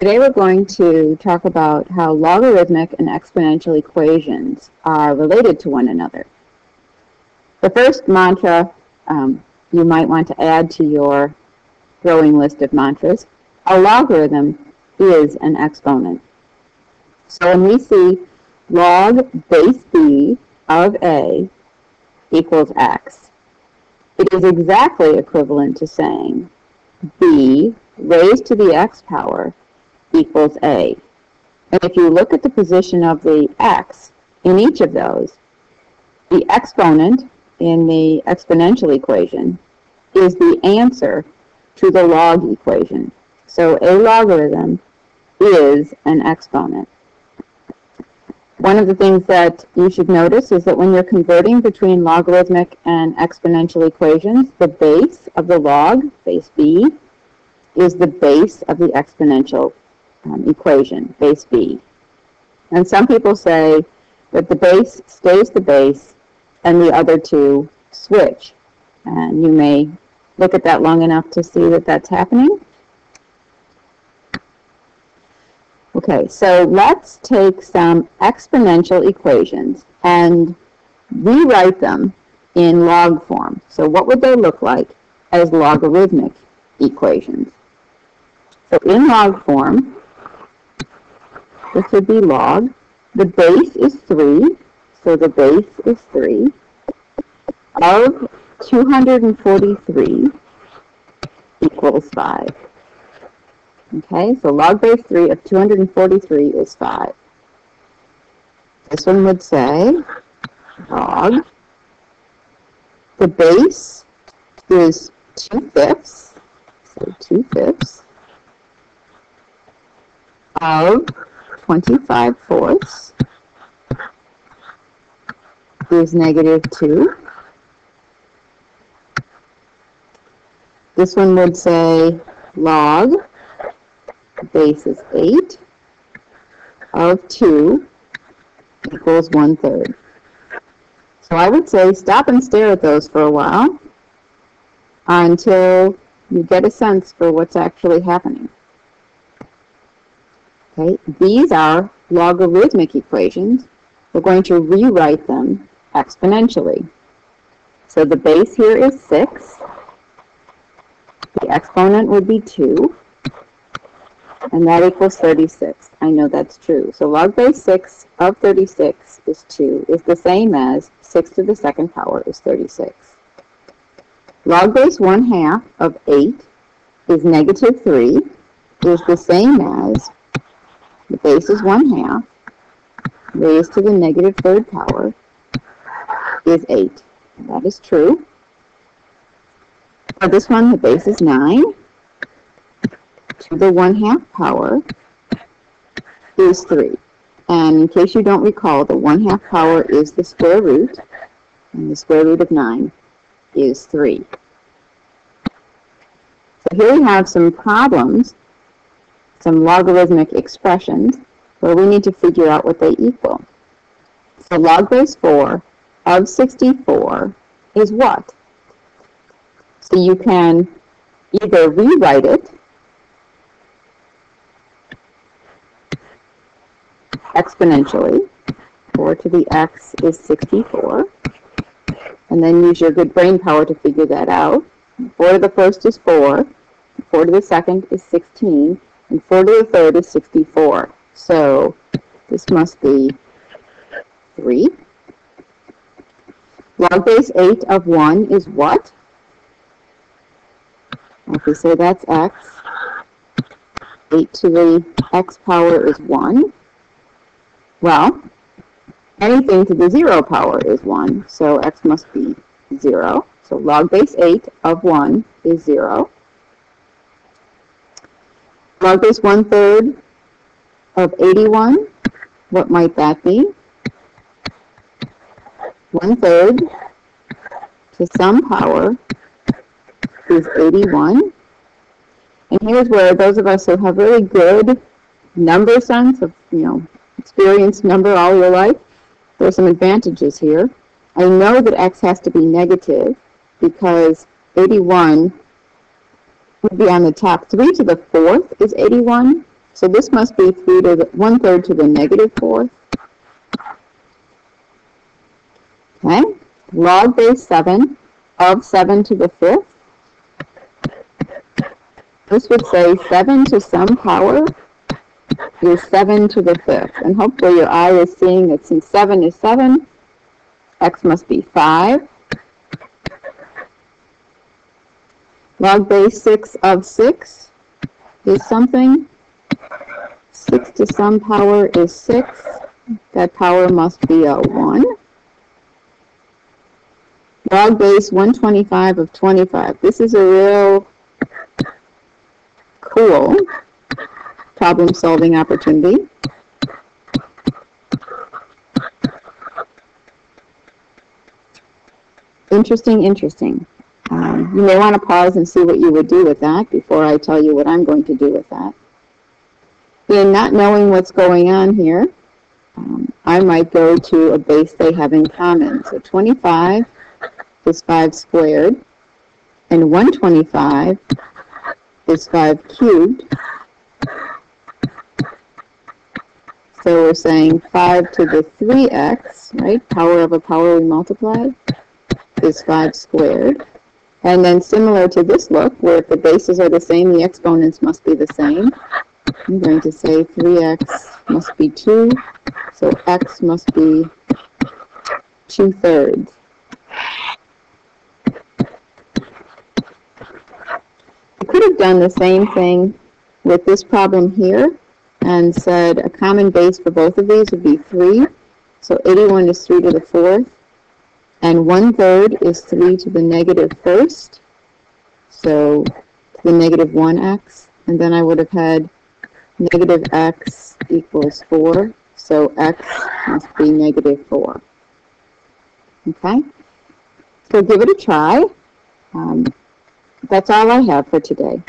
Today we're going to talk about how logarithmic and exponential equations are related to one another. The first mantra you might want to add to your growing list of mantras: a logarithm is an exponent. So when we see log base b of a equals x, it is exactly equivalent to saying b raised to the x power equals a. And if you look at the position of the x in each of those, the exponent in the exponential equation is the answer to the log equation. So a logarithm is an exponent. One of the things that you should notice is that when you're converting between logarithmic and exponential equations, the base of the log, base b, is the base of the exponential equation, base b. And some people say that the base stays the base and the other two switch. And you may look at that long enough to see that that's happening. Okay, so let's take some exponential equations and rewrite them in log form. So what would they look like as logarithmic equations? So in log form, this would be log. The base is 3, so the base is 3 of 243 equals 5. Okay, so log base 3 of 243 is 5. This one would say log. The base is 2/5, so 2/5 of 25/4 is -2. This one would say log, base is 8, of 2 equals 1/3. So I would say stop and stare at those for a while until you get a sense for what's actually happening. Okay, these are logarithmic equations. We're going to rewrite them exponentially. So the base here is 6. The exponent would be 2. And that equals 36. I know that's true. So log base 6 of 36 is 2, is the same as 6 to the second power is 36. Log base 1/2 of 8 is -3, is the same as the base is 1/2 raised to the -3rd power is 8. That is true. For this one, the base is 9 to the 1/2 power is 3. And in case you don't recall, the 1/2 power is the square root, and the square root of 9 is 3. So here we have some problems, some logarithmic expressions, where we need to figure out what they equal. So log base 4 of 64 is what? So you can either rewrite it exponentially, 4 to the x is 64, and then use your good brain power to figure that out. 4 to the first is 4, 4 to the second is 16, and 4 to the third is 64. So this must be 3. Log base 8 of 1 is what? If we say that's x, 8 to the x power is 1. Well, anything to the 0 power is 1, so x must be 0. So log base 8 of 1 is 0. Log base 1/3 of 81, what might that be? 1/3 to some power is 81. And here's where those of us who have really good number sense of, experienced number all your life, there's some advantages here. I know that x has to be negative because 81 would be on the top. 3 to the 4th is 81. So this must be 1/3 to the negative 4th. Okay. Log base 7 of 7 to the 5th. This would say 7 to some power is 7 to the 5th. And hopefully your eye is seeing that since 7 is 7, x must be 5. Log base 6 of 6 is something. 6 to some power is 6. That power must be a 1. Log base 125 of 25. This is a real cool problem-solving opportunity. Interesting. You may want to pause and see what you would do with that before I tell you what I'm going to do with that. In not knowing what's going on here, I might go to a base they have in common. So 25 is 5 squared, and 125 is 5 cubed. So we're saying 5 to the 3x, right? Power of a power we multiplied is 5 squared. And then similar to this look, where if the bases are the same, the exponents must be the same. I'm going to say 3x must be 2, so x must be 2/3. I could have done the same thing with this problem here and said a common base for both of these would be 3. So 81 is 3 to the 4th. And 1/3 is 3 to the negative 1st. So to the negative 1x. And then I would have had negative x equals 4. So x must be negative 4. Okay? So give it a try. That's all I have for today.